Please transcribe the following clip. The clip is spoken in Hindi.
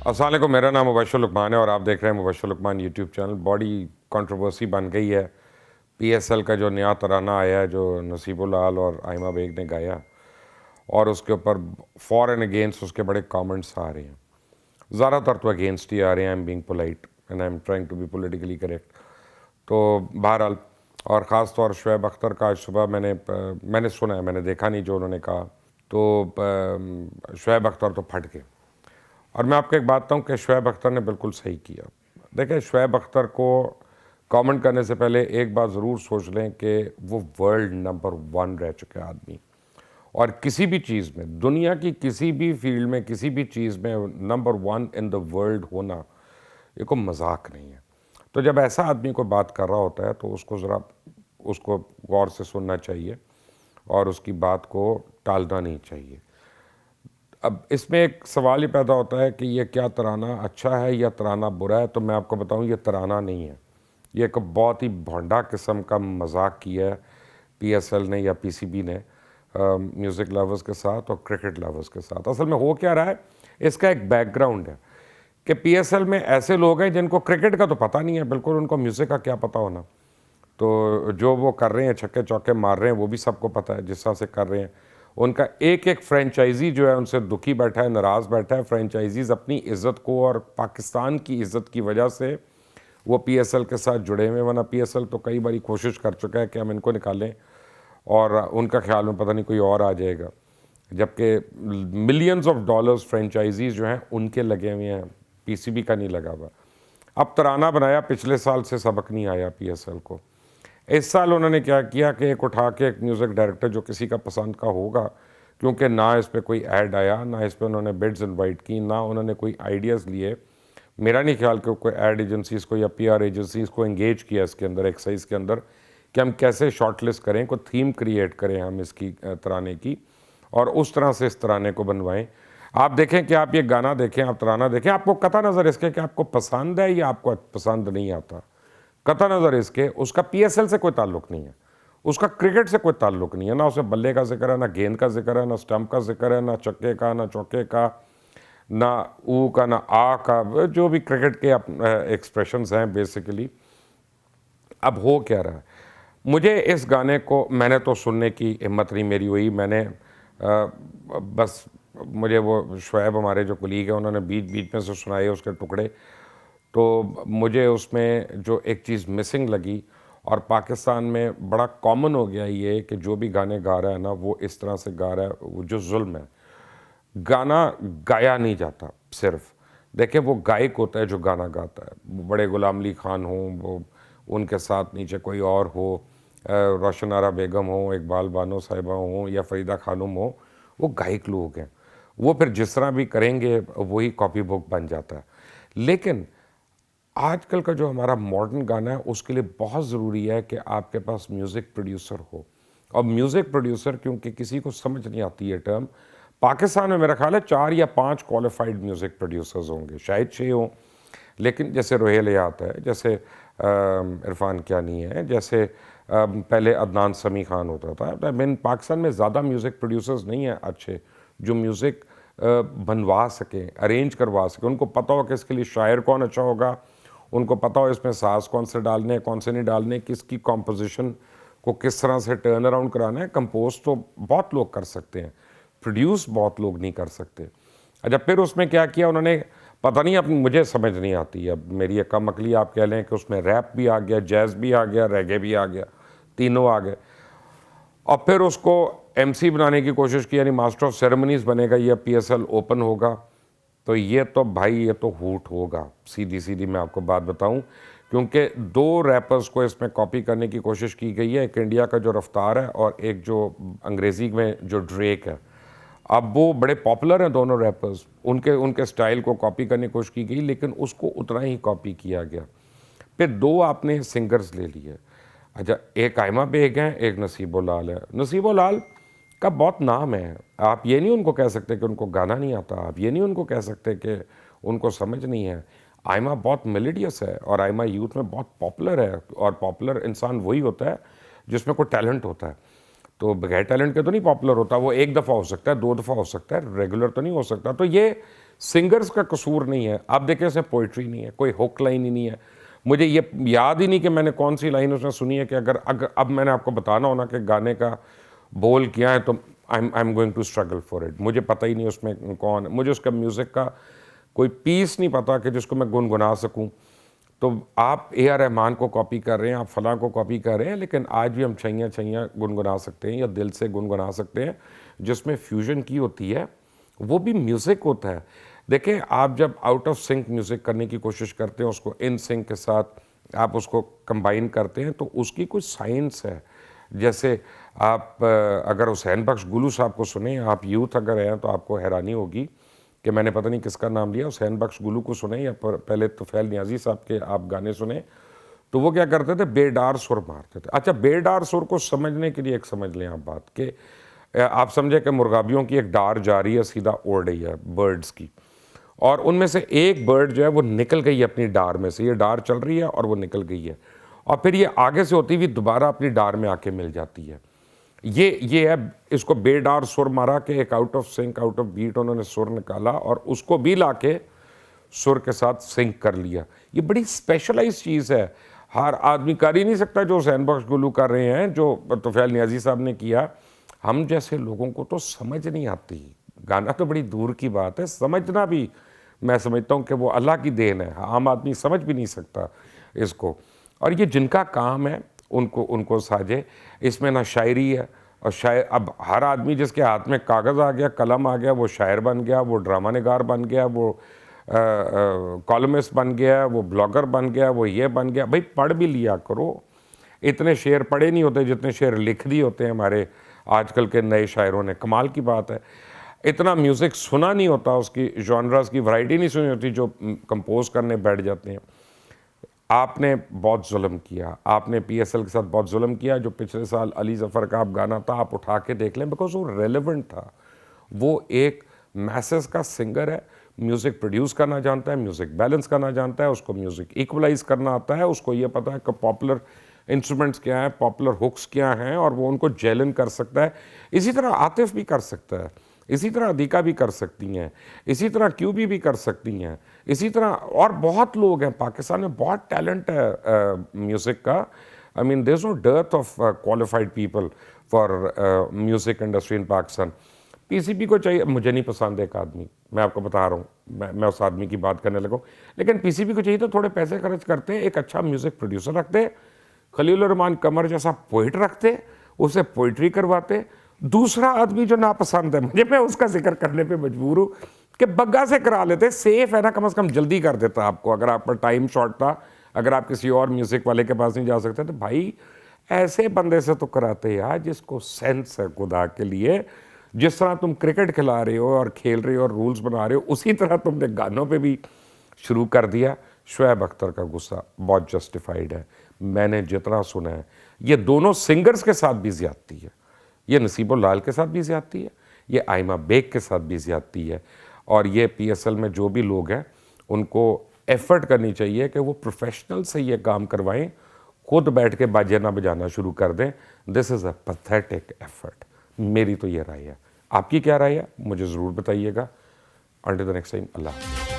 अस्सलाम वालेकुम, मेरा नाम मुबश्शिर लुकमान है और आप देख रहे हैं मुबश्शिर लुकमान यूट्यूब चैनल। बड़ी कंट्रोवर्सी बन गई है पीएसएल का जो नया तराना आया है, जो नसीबुल लाल और आइमा बेग ने गाया, और उसके ऊपर फॉर एंड अगेंस्ट उसके बड़े कमेंट्स आ रहे हैं। ज़्यादातर तो अगेंस्ट ही आ रहे हैं। I am being polite and I am trying to be politically correct. तो बहरहाल, और ख़ास तौर शुएब अख्तर का आज सुबह मैंने सुना है, मैंने देखा नहीं जो उन्होंने कहा। तो शुएब अख्तर तो फट गए। और मैं आपको एक बात बताऊँ कि शुएब अख्तर ने बिल्कुल सही किया। देखिए, शुएब अख्तर को कमेंट करने से पहले एक बात ज़रूर सोच लें कि वो वर्ल्ड नंबर 1 रह चुके आदमी, और किसी भी चीज़ में, दुनिया की किसी भी फील्ड में, किसी भी चीज़ में नंबर 1 इन द वर्ल्ड होना ये कोई मजाक नहीं है। तो जब ऐसा आदमी कोई बात कर रहा होता है तो उसको ज़रा उसको गौर से सुनना चाहिए और उसकी बात को टालना नहीं चाहिए। अब इसमें एक सवाल ही पैदा होता है कि ये क्या तराना अच्छा है या तराना बुरा है। तो मैं आपको बताऊं, ये तराना नहीं है। ये एक बहुत ही भोंडा किस्म का मजाक किया है पीएसएल ने या पीसीबी ने म्यूज़िक लवर्स के साथ और क्रिकेट लवर्स के साथ। असल में हो क्या रहा है, इसका एक बैकग्राउंड है कि पीएसएल में ऐसे लोग हैं जिनको क्रिकेट का तो पता नहीं है बिल्कुल, उनको म्यूज़िक का क्या पता होना। तो जो वो कर रहे हैं, छक्के चौके मार रहे हैं, वो भी सबको पता है जिस तरह से कर रहे हैं। उनका एक एक फ्रेंचाइजी जो है उनसे दुखी बैठा है, नाराज़ बैठा है। फ्रेंचाइजीज अपनी इज़्ज़त को और पाकिस्तान की इज़्ज़त की वजह से वो पीएसएल के साथ जुड़े हुए, वरना पीएसएल तो कई बारी कोशिश कर चुका है कि हम इनको निकालें, और उनका ख्याल में पता नहीं कोई और आ जाएगा, जबकि मिलियंस ऑफ डॉलर्स फ्रेंचाइजीज जो हैं उनके लगे हुए हैं, पीसीबी का नहीं लगा हुआ। अब तराना बनाया, पिछले साल से सबक नहीं आया पीएसएल को। इस साल उन्होंने क्या किया कि एक उठा के एक म्यूज़िक डायरेक्टर जो किसी का पसंद का होगा, क्योंकि ना इस पर कोई ऐड आया, ना इस पर उन्होंने बिड्स इनवाइट की, ना उन्होंने कोई आइडियाज़ लिए। मेरा नहीं ख्याल कि कोई ऐड एजेंसीज़ को या पीआर एजेंसीज़ को एंगेज किया इसके अंदर, एक्सरसाइज के अंदर, कि हम कैसे शॉर्टलिस्ट करें, कोई थीम क्रिएट करें हम इसकी तराने की, और उस तरह से इस तराने को बनवाएं। आप देखें कि आप ये गाना देखें, आप तराना देखें, आपको कता नज़र इसके कि आपको पसंद है या आपको पसंद नहीं आता। कता नज़र इसके उसका पीएसएल से कोई ताल्लुक़ नहीं है, उसका क्रिकेट से कोई ताल्लुक़ नहीं है। ना उसमें बल्ले का जिक्र है, ना गेंद का जिक्र है, ना स्टंप का जिक्र है, ना चक्के का, ना चौके का, ना ऊ का, ना आ का, जो भी क्रिकेट के एक्सप्रेशंस हैं बेसिकली। अब हो क्या रहा है, मुझे इस गाने को, मैंने तो सुनने की हिम्मत नहीं मेरी हुई। मैंने बस, मुझे वो शुएब हमारे जो कुलीग हैं उन्होंने बीच बीच में से सुनाए उसके टुकड़े। तो मुझे उसमें जो एक चीज़ मिसिंग लगी, और पाकिस्तान में बड़ा कॉमन हो गया ये कि जो भी गाने गा रहा है ना वो इस तरह से गा रहा है, वो जो जुल्म है। गाना गाया नहीं जाता सिर्फ, देखिए वो गायक होता है जो गाना गाता है। वो बड़े गुलाम अली खान हो, वो उनके साथ नीचे कोई और हो, रोशन आरा बेगम हो, इकबाल बानो साहिबा हो, या फरीदा खानम हो, वो गायक लोग हैं। वो फिर जिस तरह भी करेंगे वही कॉपी बुक बन जाता है। लेकिन आजकल का जो हमारा मॉडर्न गाना है उसके लिए बहुत ज़रूरी है कि आपके पास म्यूज़िक प्रोड्यूसर हो। और म्यूज़िक प्रोड्यूसर, क्योंकि किसी को समझ नहीं आती है टर्म, पाकिस्तान में मेरा ख्याल है 4 या 5 क्वालिफाइड म्यूज़िक प्रोड्यूसर्स होंगे, शायद 6 हों। लेकिन जैसे रोहेल यात है, जैसे इरफान कियानी है, जैसे पहले अदनान समी खान होता था। मैंने पाकिस्तान में ज़्यादा म्यूज़िक प्रोड्यूसर्स नहीं हैं अच्छे जो म्यूज़िक बनवा सकें, अरेंज करवा सकें। उनको पता हो कि इसके लिए शायर कौन अच्छा होगा, उनको पता हो इसमें साज कौन से डालने हैं, कौन से नहीं डालने, किसकी कॉम्पोजिशन को किस तरह से टर्न अराउंड कराना है। कंपोज तो बहुत लोग कर सकते हैं, प्रोड्यूस बहुत लोग नहीं कर सकते। अच्छा, फिर उसमें क्या किया उन्होंने, पता नहीं, अब मुझे समझ नहीं आती। अब मेरी एक कम अकली आप कह लें कि उसमें रैप भी आ गया, जैज़ भी आ गया, रेगे भी आ गया, तीनों आ गए। और फिर उसको एमसी बनाने की कोशिश की, यानी मास्टर ऑफ सेरेमनीज़ बनेगा, ये पीएसएल ओपन होगा। तो ये तो भाई, ये तो हूट होगा, सीधी सीधी मैं आपको बात बताऊं। क्योंकि 2 रैपर्स को इसमें कॉपी करने की कोशिश की गई है, एक इंडिया का जो रफ्तार है और एक जो अंग्रेज़ी में जो ड्रेक है। अब वो बड़े पॉपुलर हैं दोनों रैपर्स, उनके उनके स्टाइल को कॉपी करने की कोशिश की गई, लेकिन उसको उतना ही कॉपी किया गया। फिर 2 आपने सिंगर्स ले लिए। अच्छा, एक आइमा बेग हैं, एक नसीबुल लाल है। नसीबुल लाल का बहुत नाम है, आप ये नहीं उनको कह सकते कि उनको गाना नहीं आता, आप ये नहीं उनको कह सकते कि उनको समझ नहीं है। आइमा बहुत मेलोडियस है और आइमा यूथ में बहुत पॉपुलर है, और पॉपुलर इंसान वही होता है जिसमें कोई टैलेंट होता है। तो बगैर टैलेंट के तो नहीं पॉपुलर होता। वो एक दफ़ा हो सकता है, 2 दफ़ा हो सकता है, रेगुलर तो नहीं हो सकता। तो ये सिंगर्स का कसूर नहीं है। आप देखें उसमें पोइट्री नहीं है, कोई हुक लाइन ही नहीं है। मुझे ये याद ही नहीं कि मैंने कौन सी लाइन उसने सुनी है कि अगर अब मैंने आपको बताना हो ना कि गाने का बोल क्या है तो I am going to struggle for it. मुझे पता ही नहीं उसमें कौन, मुझे उसका म्यूज़िक का कोई पीस नहीं पता कि जिसको मैं गुनगुना सकूं। तो आप ए आर रहमान को कॉपी कर रहे हैं, आप फलां को कॉपी कर रहे हैं, लेकिन आज भी हम छैया छैया गुनगुना सकते हैं या दिल से गुनगुना सकते हैं। जिसमें फ्यूजन की होती है वो भी म्यूज़िक होता है। देखें, आप जब आउट ऑफ सिंक म्यूज़िक करने की कोशिश करते हैं, उसको इन सिंक के साथ आप उसको कंबाइन करते हैं, तो उसकी कुछ साइंस है। जैसे आप अगर हुसैन बख्श गुलू साहब को सुने, आप यूथ अगर हैं तो आपको हैरानी होगी कि मैंने पता नहीं किसका नाम लिया, हुसैन बख्श गुलू को सुने या पहले तुफैल नियाज़ी साहब के आप गाने सुने, तो वो क्या करते थे, बेडार सुर मारते थे। अच्छा, बेडार सुर को समझने के लिए एक समझ लें आप बात कि आप समझे कि मुर्गाबियों की एक डार जा रही है, सीधा उड़ रही है बर्ड्स की, और उनमें से एक बर्ड जो है वो निकल गई है अपनी डार में से। ये डार चल रही है और वो निकल गई है, और फिर ये आगे से होती हुई दोबारा अपनी डार में आके मिल जाती है। ये है, इसको बेडार सुर मारा कि एक out of sync, out of beat उन्होंने सुर निकाला और उसको भी लाके सुर के साथ सिंक कर लिया। ये बड़ी स्पेशलाइज चीज़ है, हर आदमी कर ही नहीं सकता जो हुसैन बख्श गुलू कर रहे हैं, जो तुफैल नियाज़ी साहब ने किया। हम जैसे लोगों को तो समझ नहीं आती। गाना तो बड़ी दूर की बात है, समझना भी मैं समझता हूँ कि वो अल्लाह की देन है। आम आदमी समझ भी नहीं सकता इसको, और ये जिनका काम है उनको साजे। इसमें ना शायरी है, और शायर, अब हर आदमी जिसके हाथ में कागज़ आ गया, कलम आ गया, वो शायर बन गया, वो ड्रामा निगार बन गया, वो कॉलमिस्ट बन गया, वो ब्लॉगर बन गया, वो ये बन गया। भाई पढ़ भी लिया करो। इतने शेर पढ़े नहीं होते जितने शेर लिख दिए होते हैं हमारे आजकल के नए शायरों ने। कमाल की बात है। इतना म्यूज़िक सुना नहीं होता, उसकी जॉनरास की वैरायटी नहीं सुनी होती जो कंपोज करने बैठ जाते हैं। आपने बहुत जुल्म किया, आपने पीएसएल के साथ बहुत जुल्म किया। जो पिछले साल अली ज़फ़र का आप गाना था, आप उठा के देख लें, बिकॉज वो रेलेवेंट था। वो एक मैसेज का सिंगर है, म्यूज़िक प्रोड्यूस करना जानता है, म्यूज़िक बैलेंस करना जानता है, उसको म्यूज़िक इक्वलाइज करना आता है, उसको ये पता है कि पॉपुलर इंस्ट्रूमेंट्स क्या हैं, पॉपुलर हुक्स क्या हैं, और वो उनको जेलन कर सकता है। इसी तरह आतिफ भी कर सकता है, इसी तरह अदीका भी कर सकती हैं, इसी तरह क्यूबी भी कर सकती हैं, इसी तरह और बहुत लोग हैं। पाकिस्तान में बहुत टैलेंट है म्यूज़िक का। I mean there is no dearth of qualified people for music industry in Pakistan. PCB को चाहिए, मुझे नहीं पसंद एक आदमी, मैं आपको बता रहा हूँ, मैं उस आदमी की बात करने लगा, लेकिन पीसीबी को चाहिए तो थोड़े पैसे खर्च करते, एक अच्छा म्यूज़िक प्रोड्यूसर रखते, खलील रहमान कमर जैसा पोइट रखते, उसे पोइट्री करवाते। दूसरा आदमी जो नापसंद है मुझे, मैं उसका जिक्र करने पे मजबूर हूँ कि बग्गा से करा लेते, सेफ है ना, कम से कम जल्दी कर देता आपको। अगर आप पर टाइम शॉर्ट था, अगर आप किसी और म्यूज़िक वाले के पास नहीं जा सकते, तो भाई ऐसे बंदे से तो कराते यार जिसको सेंस है खुदा के लिए। जिस तरह तुम क्रिकेट खिला रहे हो और खेल रहे हो और रूल्स बना रहे हो, उसी तरह तुमने गानों पे भी शुरू कर दिया। शुएब अख्तर का गुस्सा बहुत जस्टिफाइड है, मैंने जितना सुना है। ये दोनों सिंगर्स के साथ भी ज़्यादती है, ये नसीबुल लाल के साथ भी ज़्यादती है, ये आइमा बेग के साथ भी ज़्यादती है। और ये पीएसएल में जो भी लोग हैं उनको एफ़र्ट करनी चाहिए कि वो प्रोफेशनल से ये काम करवाएं, खुद बैठ के बाजे ना बजाना शुरू कर दें। This is a pathetic effort. मेरी तो ये राय है, आपकी क्या राय है मुझे ज़रूर बताइएगा। अंटिल द नेक्स्ट टाइम, अल्लाह हाफ़िज़।